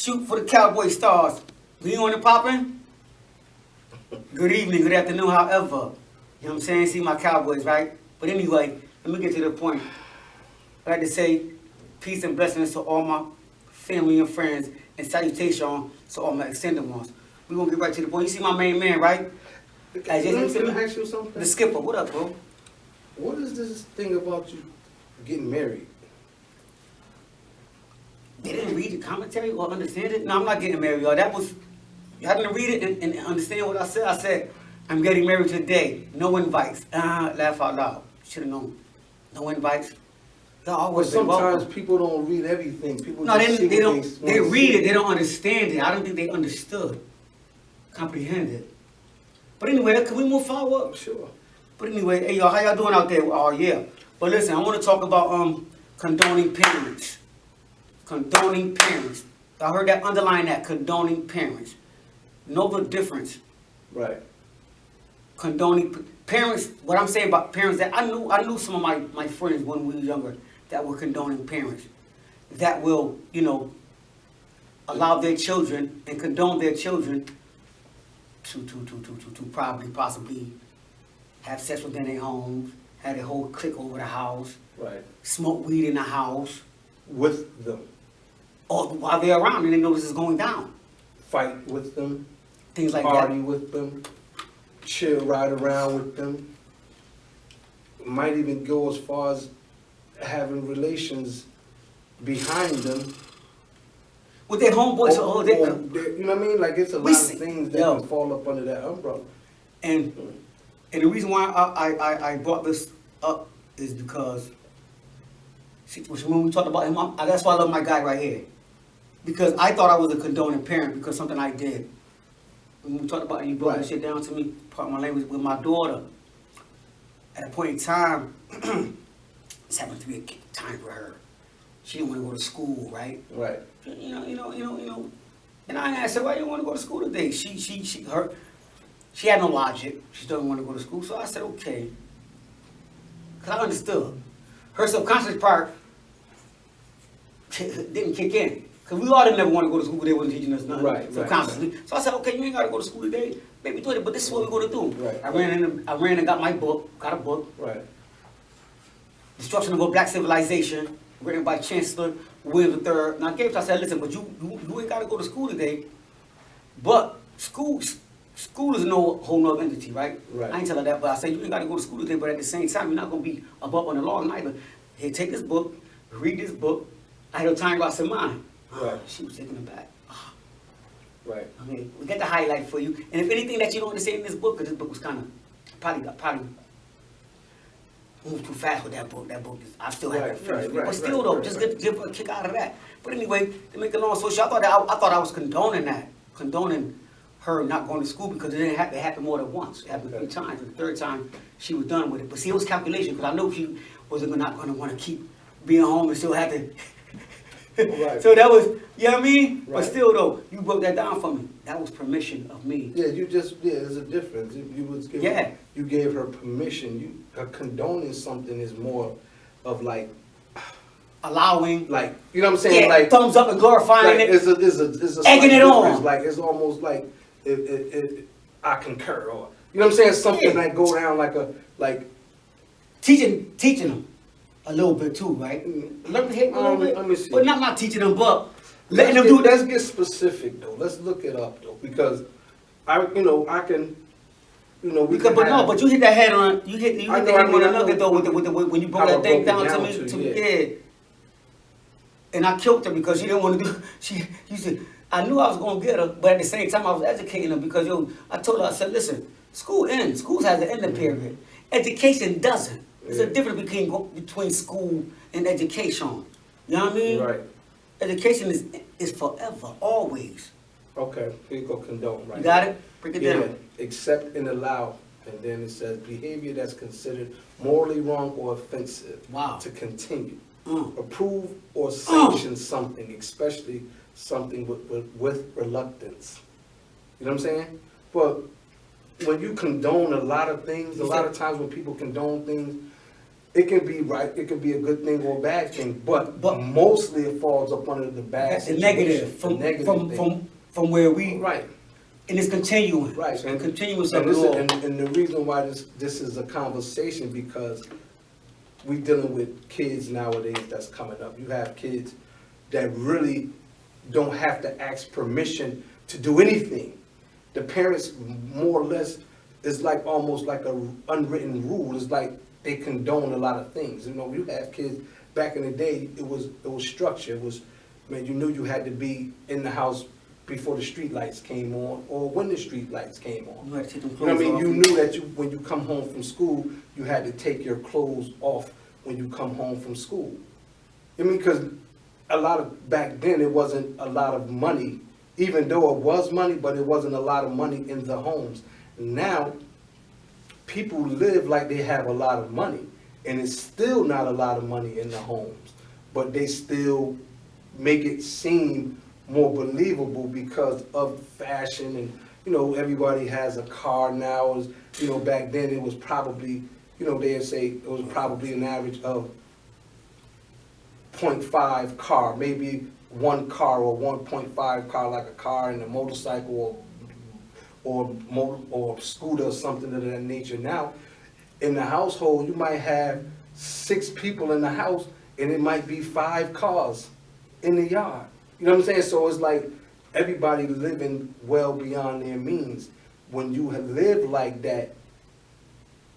shoot for the Cowboy Stars. We on and popping? Good evening, good afternoon, however. You know what I'm saying? See my Cowboys, right? But anyway, let me get to the point. I'd like to say peace and blessings to all my family and friends, and salutation to all my extended ones. We're going to get right to the point. You see my main man, right? Can I ask you something? The skipper. What up, bro? What is this thing about you getting married? They didn't read the commentary or understand it? No, I'm not getting married, y'all. Y'all didn't read it and understand what I said. I said, I'm getting married today. No invites. Laugh out loud. Should have known. No invites. Y'all always been welcome. Sometimes people don't read everything. People No, just they don't. They read it. They don't understand it. I don't think they understood, comprehended. But anyway, can we move forward? Sure. But anyway, hey y'all, how y'all doing out there? Oh yeah. But listen, I want to talk about condoning parents. Condoning parents. I heard that, underline that, condoning parents. Know the difference. Right. Condoning parents. What I'm saying about parents, that I knew some of my friends when we were younger that were condoning parents, that will, allow their children and condone their children to probably possibly have sex within their homes, have a whole clique over the house, Right. smoke weed in the house, With them. or while they're around and they know this is going down. Fight with them. Things like Party that. with them. Chill, ride around with them. Might even go as far as having relations behind them. With their homeboys, You know what I mean? Like, it's a lot of things that can fall up under that umbrella. And the reason why I brought this up is because, see, when we talked about him, that's why I love my guy right here. Because I thought I was a condoning parent because something I did. When we talked about it, you brought that shit down to me, part of my language, with my daughter. At a point in time, it's happened to be a time for her. She didn't want to go to school, right? Right. You know. And I asked her, why you want to go to school today? She had no logic. She doesn't want to go to school. So I said, okay. Because I understood. Her subconscious part didn't kick in. Because we all didn't never want to go to school, but they wasn't teaching us nothing. Right, subconsciously. Right. So I said, okay, you ain't got to go to school today. Baby, do it, but this is what we're going to do. Right. I ran and got my book, got a book. Right. Destruction of a Black Civilization, written by Chancellor William III. Now I gave it to her, I said, listen, but you ain't got to go to school today. But school is no whole nother entity, right? Right. I ain't tell her that, but I said, you ain't got to go to school today, but at the same time, you're not going to be above on the law neither. Here, take this book, read this book. I had a time about some mine. Right. She was taken aback. Right. I mean, we got the highlight for you. And if anything that you don't understand in this book, because this book was kind of, probably moved too fast with that book. That book is, I still have it. Right, But still though, just give a kick out of that. But anyway, to make a long story short, I thought I was condoning that. Condoning her not going to school because it happened more than once. It happened 3 times. And the 3rd time, she was done with it. But see, it was calculation because I knew she wasn't not going to want to keep being home and still have to. Right. So that was, you know what I mean? Right. But still though, you broke that down for me. That was permission of me. Yeah, there's a difference. You gave her permission. Condoning something is more of like allowing, like, you know what I'm saying? Like thumbs up and glorifying like, it. It's a egging it on. Like it's almost like I concur, or you know what I'm saying? Something that go down like teaching them a little bit too, right? Let me hit a little bit, let me see. but not teaching them, but letting them do. Let's get specific though. Let's look it up though, because I can. But you hit that head on. You hit the head on another though with the when you broke that thing down to me. Yeah. And I killed her because she didn't want to do. She said, I knew I was gonna get her, but at the same time I was educating her because I told her, I said, listen, school ends. School has an ending period. Education doesn't. There's a difference between school and education. You know what I mean? Right. Education is forever, always. Okay, here you go, condone, right? You got it? Break it down. Accept and allow, and then it says behavior that's considered morally wrong or offensive. Wow. To continue. Approve or sanction something, especially something with reluctance. You know what I'm saying? But when you condone a lot of things, a lot of times when people condone things, It can be right, it can be a good thing or a bad thing, but mostly it falls up under the bad The negative from where we right. And it's continuing. Right. It's continuous and the reason why this is a conversation, because we dealing with kids nowadays that's coming up. You have kids that really don't have to ask permission to do anything. The parents more or less is like almost like a unwritten rule. It's like they condone a lot of things. You know, you have kids back in the day. It was structure. It was, man, you knew you had to be in the house before the street lights came on, or when the street lights came on. You had to take them You know what I mean? clothes You off. knew that when you come home from school, you had to take your clothes off when you come home from school. I mean, because back then it wasn't a lot of money, even though it was money, but it wasn't a lot of money in the homes. Now, people live like they have a lot of money, and it's still not a lot of money in the homes, but they still make it seem more believable because of fashion. And you know, everybody has a car now. You know, back then it was probably, you know, they'd say it was probably an average of 0.5 car, maybe one car or 1.5 car, like a car and a motorcycle or scooter or something of that nature. Now, in the household, you might have 6 people in the house, and it might be 5 cars in the yard. You know what I'm saying? So it's like everybody living well beyond their means. When you live like that,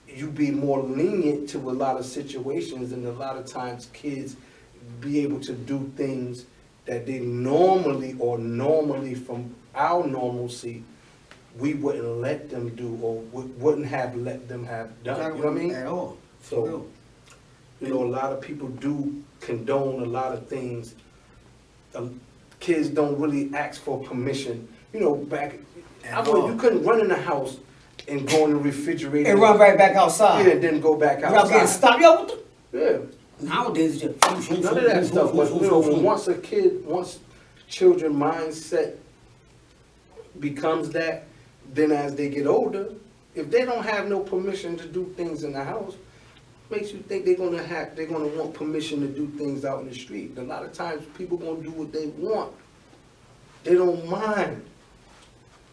you be more lenient to a lot of situations, and a lot of times kids be able to do things that they normally from our normalcy, we wouldn't let them do, or wouldn't have let them have done. You know what I mean? At all. So, you know, a lot of people do condone a lot of things. Kids don't really ask for permission. You know, you couldn't run in the house and go in the refrigerator And run right back outside. Yeah, and then go back outside. Y'all getting stopped. Yo, what the? Yeah. Nowadays, it's just None of that stuff. But you know, once children mindset becomes that, then as they get older, if they don't have no permission to do things in the house, makes you think they're gonna want permission to do things out in the street. A lot of times people gonna do what they want. They don't mind.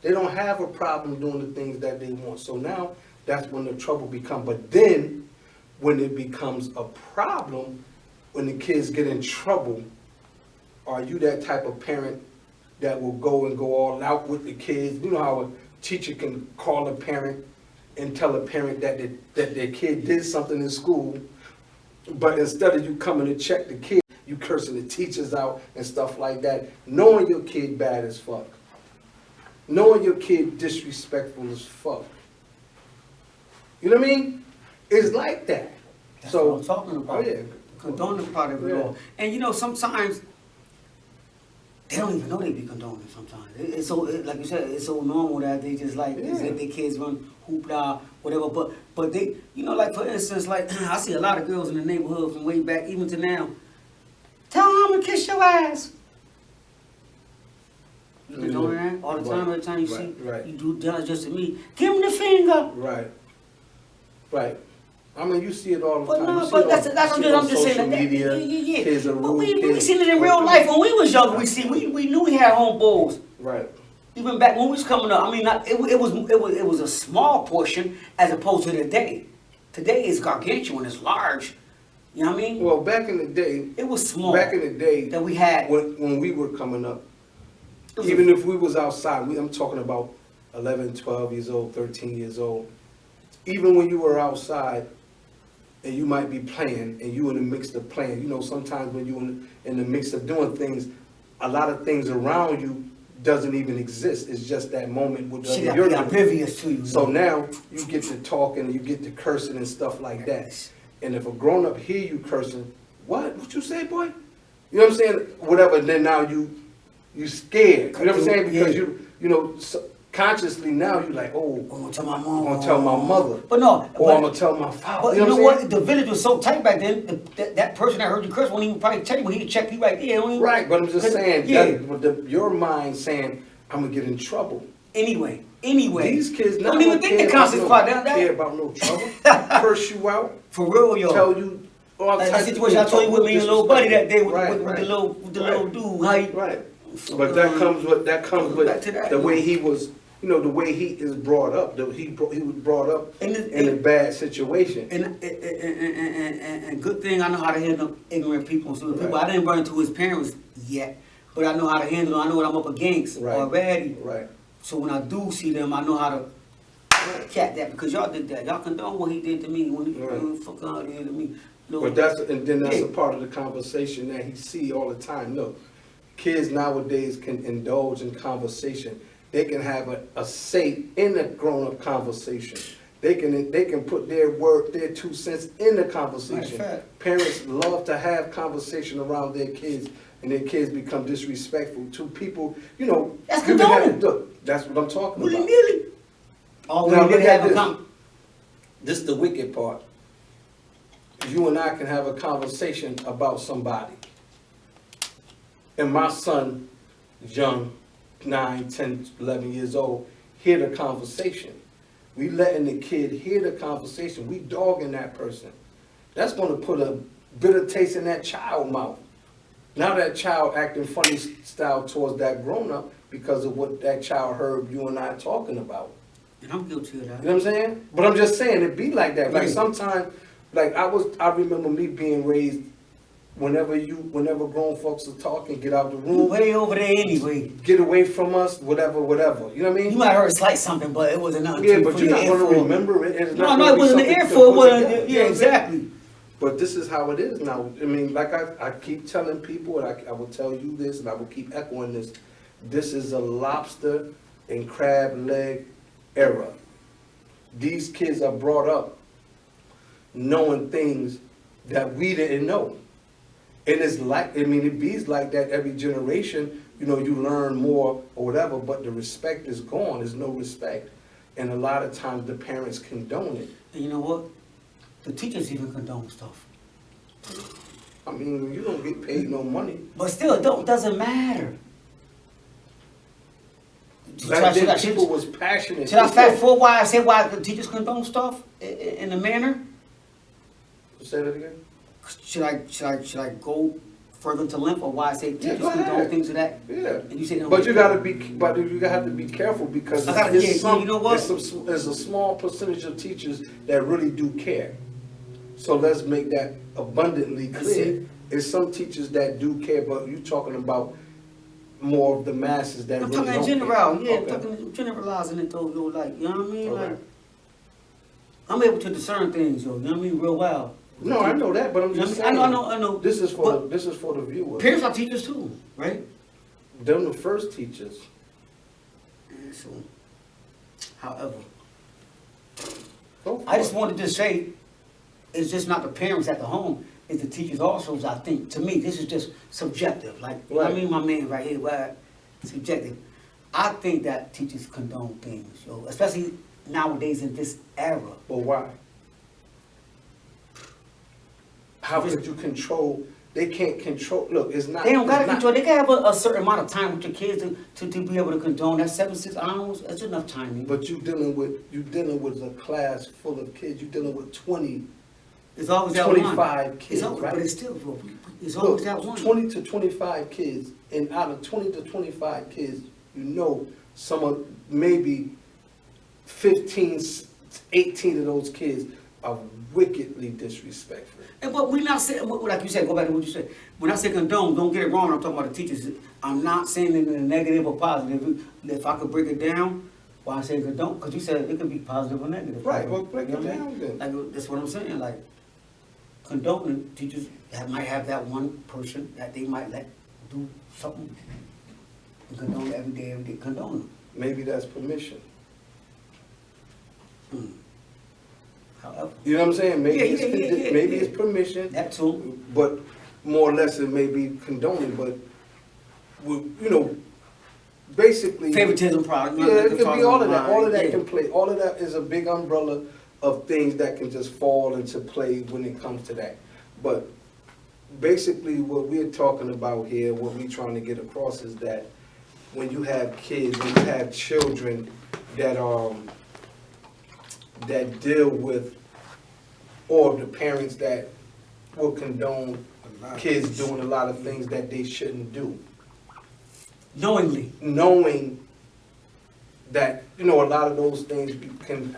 They don't have a problem doing the things that they want. So now that's when the trouble becomes. But then when it becomes a problem, when the kids get in trouble, are you that type of parent that will go all out with the kids? You know how a teacher can call a parent and tell a parent that their kid did something in school, but instead of you coming to check the kid, you cursing the teachers out and stuff like that, knowing your kid bad as fuck, knowing your kid disrespectful as fuck. You know what I mean? It's like that. That's So what I'm talking about. Oh yeah. Condoning part of it Yeah. all. And you know, sometimes they don't even know they be condoning sometimes. It's so, like you said, it's so normal that they just like, Yeah. let their kids run hoopla, whatever. But they, you know, like for instance, like I see a lot of girls in the neighborhood from way back, even to now. Tell them I'm gonna kiss your ass. You condoning that all the time. Every time you see, you do that just to me. Give him the finger. Right. I mean, you see it all the But time. no, You see but it that's on I'm just saying social that. media. Yeah. Kids are But rude. we seen it in real life when we was younger. We knew we had homeboys. Right. Even back when we was coming up. I mean, it was a small portion as opposed to today. Today is gargantuan. It's large. You know what I mean? Well, back in the day, it was small. Back in the day that we had when we were coming up, even if we was outside, I'm talking about 11, 12 years old, 13 years old. Even when you were outside, and you might be playing, and you in the mix of playing. You know, sometimes when you in the mix of doing things, a lot of things around you doesn't even exist. It's just that moment with you're oblivious to you. So now you get to talking and you get to cursing and stuff like that. And if a grown up hear you cursing, what you say, boy? You know what I'm saying? Whatever. Then now you scared. You know what I'm saying? Because you know. Consciously now you're like, oh, I'm gonna tell my mom. I'm gonna tell my mother. But no, I'm gonna tell my father. But you know what? The village was so tight back then. That person that heard you curse wouldn't even probably tell you, but he'd check you right there. Right, but I'm just saying, yeah. your mind saying, I'm gonna get in trouble. Anyway. These kids now don't even think the consequences part. They don't care about no trouble. Curse you out. For real, yo. Tell you all Like types that of situation I told you with me and little buddy that day with the little dude. How you, right. But that comes with that, the way he was, the way he is brought up. He was brought up in a bad situation. And good thing I know how to handle ignorant people. So people, I didn't run into his parents yet, but I know how to handle them. I know what I'm up against already. Right. So when I do see them, I know how to cat that, because y'all did that. Y'all condone what he did to me when he fuck out here to me. But that's a part of the conversation that he see all the time. Look, kids nowadays can indulge in conversation. They can have a say in the grown-up conversation. They can put their 2 cents in the conversation. Parents love to have conversation around their kids, and their kids become disrespectful to people. That's condoning. Look, that's what I'm talking about. Really? Oh, now look at this. This is the wicked part. You and I can have a conversation about somebody, and my son, young, 9, 10, 11 years old, hear the conversation. We letting the kid hear the conversation. We dogging that person. That's going to put a bitter taste in that child's mouth. Now that child acting funny style towards that grown-up because of what that child heard you and I talking about. And I'm guilty of that. You know what I'm saying? But I'm just saying, it be like that. Like sometimes, like I remember me being raised, whenever grown folks are talking, get out the room. Way over there anyway. Get away from us, whatever. You know what I mean? You might have heard slight something, but it wasn't nothing. Yeah, but you're not going to remember it. No, it wasn't the earful. Yeah, exactly. But this is how it is now. I mean, like I keep telling people, and I will tell you this, and I will keep echoing this. This is a lobster and crab leg era. These kids are brought up knowing things that we didn't know. And it's like, it be like that every generation, you learn more or whatever, but the respect is gone. There's no respect. And a lot of times the parents condone it. And you know what? The teachers even condone stuff. I mean, you don't get paid no money. But still, it doesn't matter. People was passionate. Should I fast forward why I said why the teachers condone stuff in a manner? Say that again. Should I go further to length, or why I say teachers condone things of that? Yeah. And you say but you have to be careful, because you know what? There's a small percentage of teachers that really do care. So let's make that abundantly clear. There's some teachers that do care, but you're talking about more of the masses that really don't care. I'm talking in general, yeah. Okay. I'm talking generalizing it though, like, you know what I mean? Okay. Like, I'm able to discern things, you know what I mean, real well. No, I know that, but I'm just saying. I know. This is for the viewers. Parents are teachers too, right? They're the first teachers. And so, however, I just wanted to say, it's just not the parents at the home, it's the teachers also, I think. To me, this is just subjective. Like, you know what I mean, my man right here, where subjective. I think that teachers condone things, especially nowadays in this era. But why? How could you control? They can't control. Look, it's not. They don't gotta control. They can have a certain amount of time with your kids to be able to condone. That 7-6 hours. That's enough time. But you dealing with a class full of kids. You dealing with 20. It's always 25 kids, right? But it's still, bro. It's always that one. 20 to 25 kids, and out of 20 to 25 kids, some of maybe 15, 18 of those kids are wickedly disrespectful. But we're not saying, like you said, go back to what you said. When I say condone, don't get it wrong, I'm talking about the teachers. I'm not saying it in a negative or positive. If I could break it down, why I say condone? Because you said it could be positive or negative. Right, well, break it down then. Like, that's what I'm saying. Like, condoning, teachers might have that one person that they might let do something. And condone every day, condone them. Maybe that's permission. However, you know what I'm saying? Maybe it's permission. That too. But more or less it may be condoning. But basically favoritism product. Yeah, it could be all of that. All of that can play. All of that is a big umbrella of things that can just fall into play when it comes to that. But basically what we're talking about here, what we're trying to get across is that when you have kids, when you have children that that deal with, or the parents that will condone kids doing a lot of things that they shouldn't do. Knowingly. Knowing that, a lot of those things can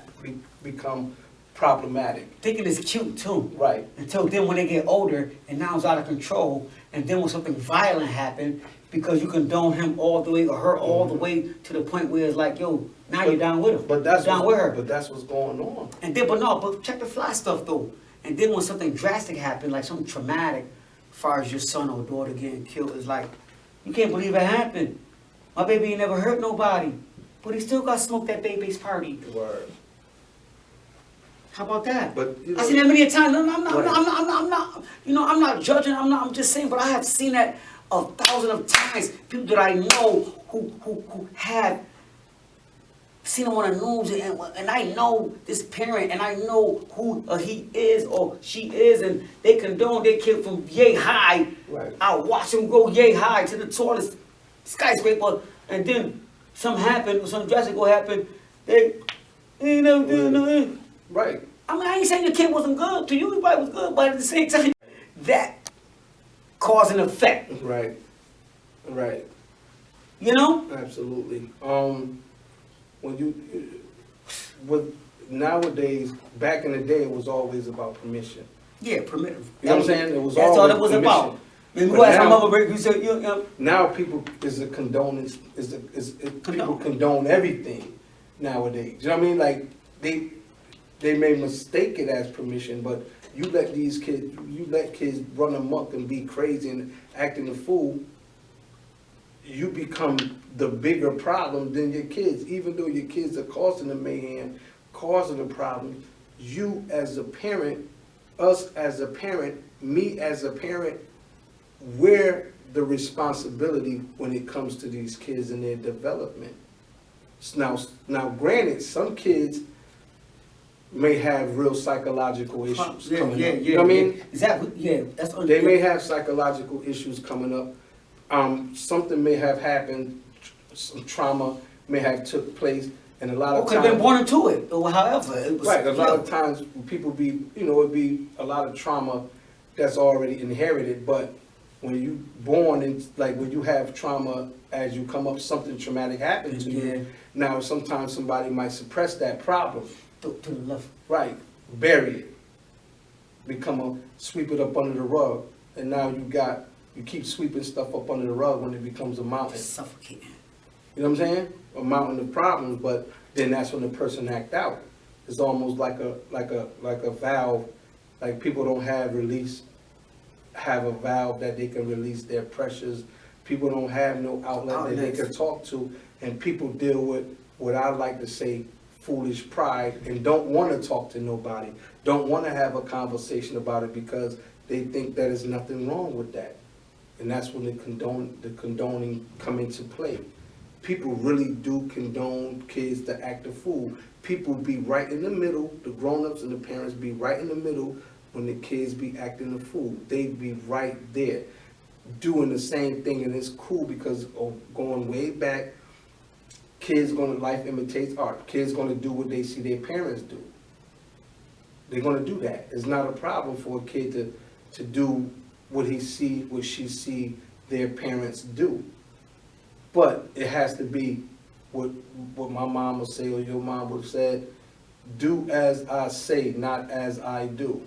become problematic. Thinking it's cute too. Right. Until then when they get older and now it's out of control, and then when something violent happens, because you condone him all the way or her all the way to the point where it's like, yo, now you're down with him. But that's down with her. But that's what's going on. And then, but check the fly stuff though. And then when something drastic happens, like something traumatic, as far as your son or daughter getting killed, it's like, you can't believe it happened. My baby ain't never hurt nobody, but he still got smoked at baby's party. Word. How about that? But I seen that many a times. I'm not, Right. I'm not judging. I'm just saying. But I have seen that 1,000 of times. People that I know who have seen him on the news, and I know this parent, and I know who he is or she is, and they condone their kid from yay high. Right. I watch them go yay high to the tallest skyscraper, and then something happen, or something drastic will happen. They ain't never doing nothing. Right. I mean, I ain't saying your kid wasn't good to you, everybody was good, but at the same time, that cause and effect. Right. Right. You know? Absolutely. With nowadays, back in the day, it was always about permission. Yeah, primitive. You know what I'm saying? It was That's all always it was permission. about. Maybe But go ask my now- mother, you said, you know. Now people people condone everything nowadays. You know what I mean? Like they may mistake it as permission, but you let kids run amok and be crazy and acting a fool. You become the bigger problem than your kids. Even though your kids are causing the mayhem, causing the problem, you as a parent, us as a parent, me as a parent, we're the responsibility when it comes to these kids and their development. Now, granted, some kids may have real psychological issues coming up. You know what I mean? Exactly. Yeah, that's They may have psychological issues coming up. Something may have happened, some trauma may have took place, and a lot of could times. have been born into it, or however. It was, Right, a lot of times people it'd be a lot of trauma that's already inherited, but when you born and like when you have trauma as you come up, something traumatic happens to you. Now sometimes somebody might suppress that problem. To the left. Right, bury it. Sweep it up under the rug, and now you keep sweeping stuff up under the rug when it becomes a mountain. Suffocating. You know what I'm saying? A mountain of problems, but then that's when the person act out. It's almost like a valve, like people don't have a valve that they can release their pressures. People don't have no outlet that they can talk to, and people deal with what I like to say foolish pride and don't want to talk to nobody, don't want to have a conversation about it because they think that there's nothing wrong with that. And that's when the condoning come into play. People really do condone kids to act a fool. People be right in the middle, the grown-ups and the parents be right in the middle when the kids be acting a fool. They be right there doing the same thing, and it's cool because going way back, life imitates art. Kids gonna do what they see their parents do. They're gonna do that. It's not a problem for a kid to do what she see their parents do. But it has to be what my mom would say or your mom would have said, do as I say, not as I do.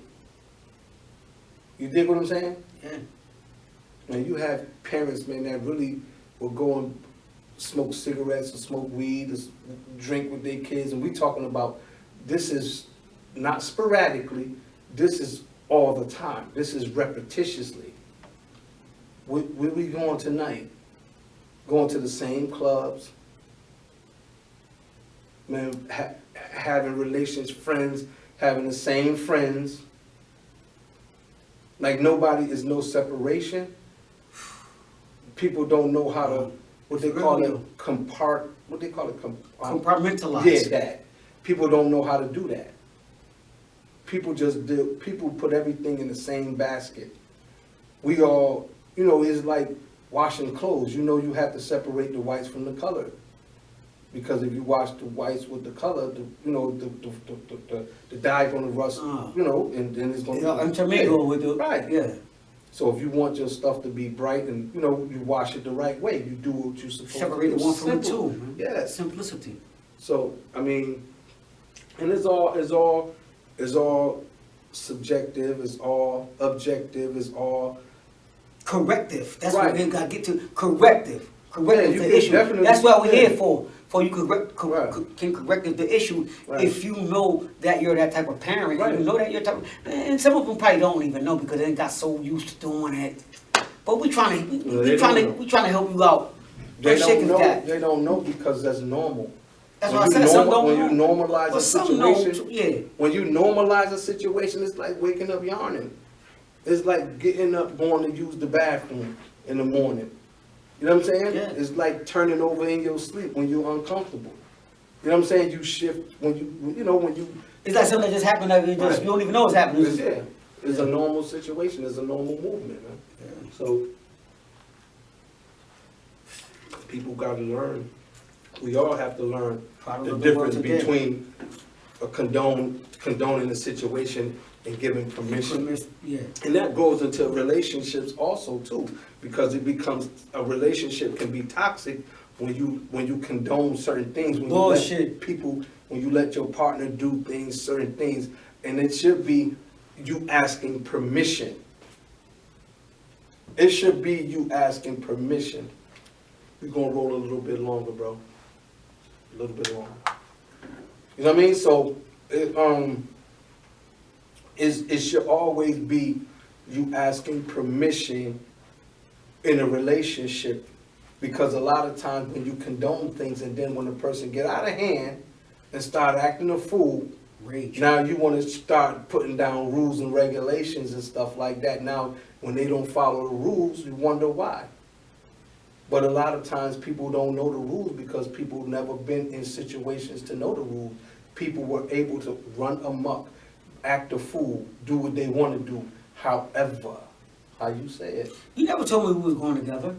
You dig what I'm saying? Yeah. Man, you have parents, man, that really will go and smoke cigarettes or smoke weed or drink with their kids. And we talking about, this is not sporadically, this is all the time. This is repetitiously. Where we going tonight? Going to the same clubs, man, having relations, friends, having the same friends. Like nobody is no separation. People don't know how to, what they call it, Compartmentalize. Yeah, that. People don't know how to do that. People put everything in the same basket. We all, it's like washing clothes, you know you have to separate the whites from the color. Because if you wash the whites with the color, the dye gonna rust, and then it's gonna intermingle with the right. Yeah. So if you want your stuff to be bright and you wash it the right way, you do what you're supposed to do. Separate the one from the two. Man. Yeah. Simplicity. So I mean, and it's all subjective, it's all objective, it's all corrective. That's right. what we gotta get to. Corrective. Corrective you the can issue. definitely- That's what we're yeah. here for. For you Right. can correct the issue Right. if you know that you're that type of parent. Right. You know that you're type of, and some of them probably don't even know because they got so used to doing it. But we trying to help you out. They Shake don't is know. that. They don't know because that's normal. That's When what I you said. Some don't when know. you normalize But a some know situation, too, yeah. when you normalize a situation, it's like waking up yawning. It's like getting up, going to use the bathroom in the morning. You know what I'm saying? Yeah. It's like turning over in your sleep when you're uncomfortable. You know what I'm saying? You shift when you. It's like something that just happened that you don't even know it's happening. It's a normal situation. It's a normal movement, man. Yeah. So people got to learn. We all have to learn the difference between condoning a situation and giving permission. Yeah. And that goes into relationships also too, because it becomes a relationship can be toxic when you condone certain things. When Bullshit. when you let your partner do certain things, and it should be you asking permission. It should be you asking permission. We're gonna roll a little bit longer, bro. A little bit longer. You know what I mean? So it should always be you asking permission in a relationship, because a lot of times when you condone things and then when a person get out of hand and start acting a fool, Rage. now you want to start putting down rules and regulations and stuff like that. Now when they don't follow the rules, you wonder why. But a lot of times people don't know the rules because people never been in situations to know the rules. People were able to run amok, act a fool, do what they want to do. However, how you say it? You never told me we was going together.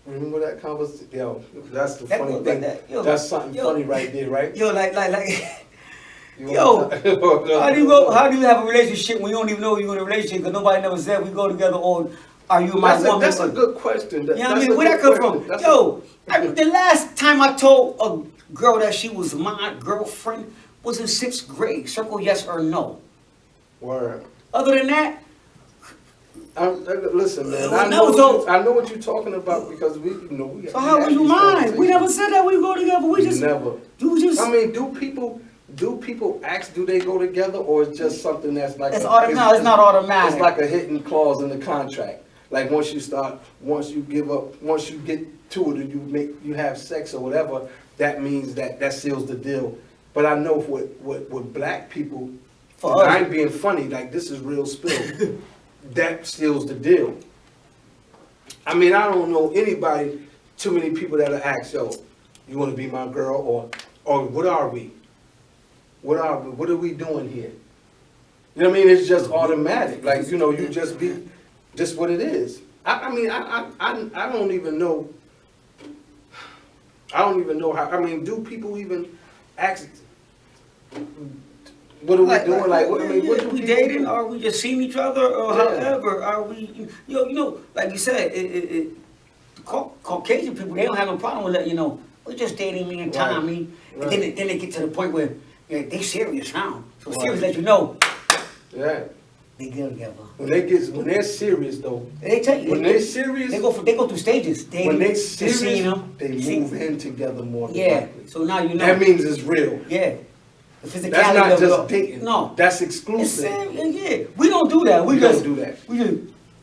Remember that conversation? Yo, that's the That funny was thing. like that. Yo, That's something yo. funny right there, right? Yo, like. You Yo, wanna talk- how do you have a relationship when you don't even know you're in a relationship because nobody never said we go together, or are you my woman? That's a good question. You know what I mean? Where that come from? Yo, the last time I told a girl that she was my girlfriend was in 6th grade. Circle yes or no. Word. Other than that, Listen, man. Well, I know no, what you're talking about because we got. so how was you mine? We never said that we go together. We just never. You just. I mean, do people ask? Do they go together, or it's just something that's like? It's automatic. It's not automatic. It's like a hidden clause in the contract. Like once you get to it, and you have sex or whatever, that means that seals the deal. But I know with black people, For us. I ain't being funny. Like this is real spill. That seals the deal. I mean, I don't know anybody, too many people that ask, yo, you want to be my girl, or what are we? What are we doing here? You know what I mean? It's just automatic. Like, you just be just what it is. I mean, I don't even know. I don't even know how. I mean, do people even ask? What are we doing? What do we people dating? do? Or we just seeing each other? Or however, are we? Like you said, Caucasian people, they don't have no problem with letting you know. We're just dating me and Tommy, and then they get to the point where they serious now. So serious let you know. Yeah. They get together. When they're serious though. They tell you. When they're serious. They go through stages. When they serious, they move in together more than Yeah. likely. So now you know. That means it's real. Yeah. The physicality That's not of it all. just dating. No. That's It's exclusive. yeah. We don't do that. We don't just do that.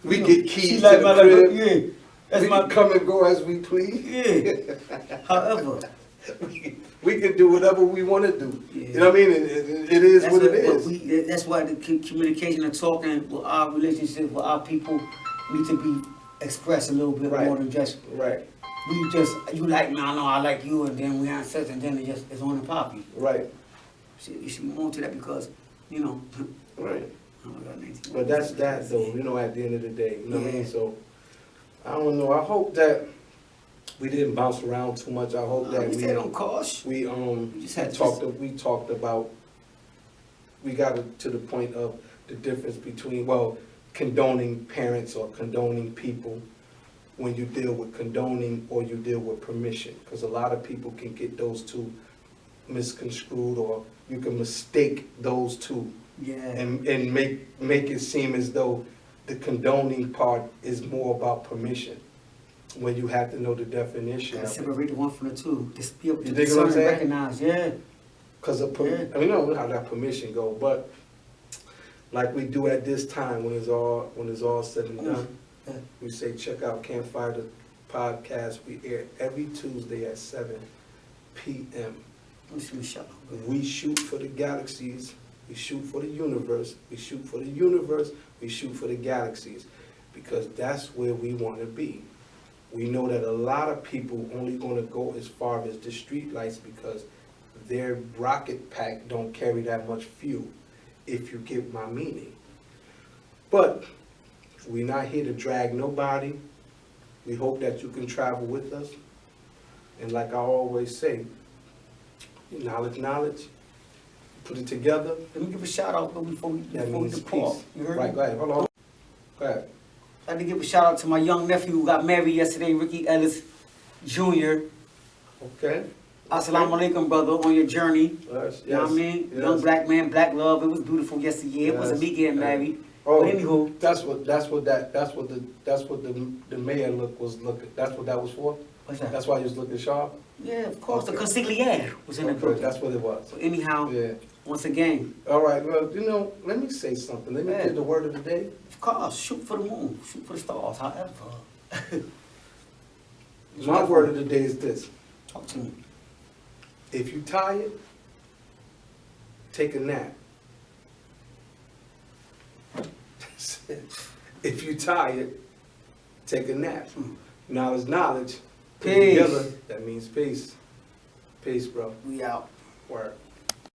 We get keys she to like the my crib. yeah. That's We my can come and go as we please. yeah. However, We can do whatever we want to do. Yeah. You know what I mean? It is what it is. That's why the communication and talking with our relationship with our people need to be expressed a little bit more than just Right. you like me, I know I like you, and then we have sex, and then it's on and poppy. Right. You should move on to that because Right. oh my God, 19. But that's that though, at the end of the day. You know what I mean? So I don't know. I hope that we didn't bounce around too much. I hope that You said don't cost. we just had we talked about, we got to the point of the difference between, well, condoning parents or condoning people, when you deal with condoning or you deal with permission, because a lot of people can get those two misconstrued, or you can mistake those two. Yeah. And make it seem as though the condoning part is more about permission, when you have to know the definition Gotta of it. separate the one from the two. Just be able to You dig what discern I'm and saying? recognize. Yeah. Because I mean, know how that permission go, but like we do at this time, when it's all said and done, Yeah. we say check out Campfire the Podcast. We air every Tuesday at 7 p.m. Let me see the show. We shoot for the galaxies. We shoot for the universe. We shoot for the universe. We shoot for the galaxies, because that's where we want to be. We know that a lot of people only going to go as far as the street lights because their rocket pack don't carry that much fuel, if you get my meaning. But we're not here to drag nobody. We hope that you can travel with us. And like I always say, knowledge, put it together. Let me give a shout out before we depart. Peace. You heard Right, me? go ahead. Hold on. Go ahead. I'd like to give a shout out to my young nephew who got married yesterday, Ricky Ellis Jr. Okay. Assalamu alaikum, brother, on your journey. Yes, You know what I mean? yes. Young black man, black love. It was beautiful yesterday. It wasn't me getting married. Oh, But anywho, that's what the mayor was looking. That's what that was for. what's that? That's why he was looking sharp. Yeah, of course. Okay. The consigliere was in the Okay, group. that's what it was. So anyhow, Yeah. once again, All right. Well, let me say something. Let me Yeah. give the word of the day. of course, shoot for the moon, shoot for the stars. However, My word of the day is this: talk to me. if you tired, take a nap. If you tired, take a nap. Knowledge, knowledge. Put it Peace. together, that means peace. Peace, bro. We out. Word.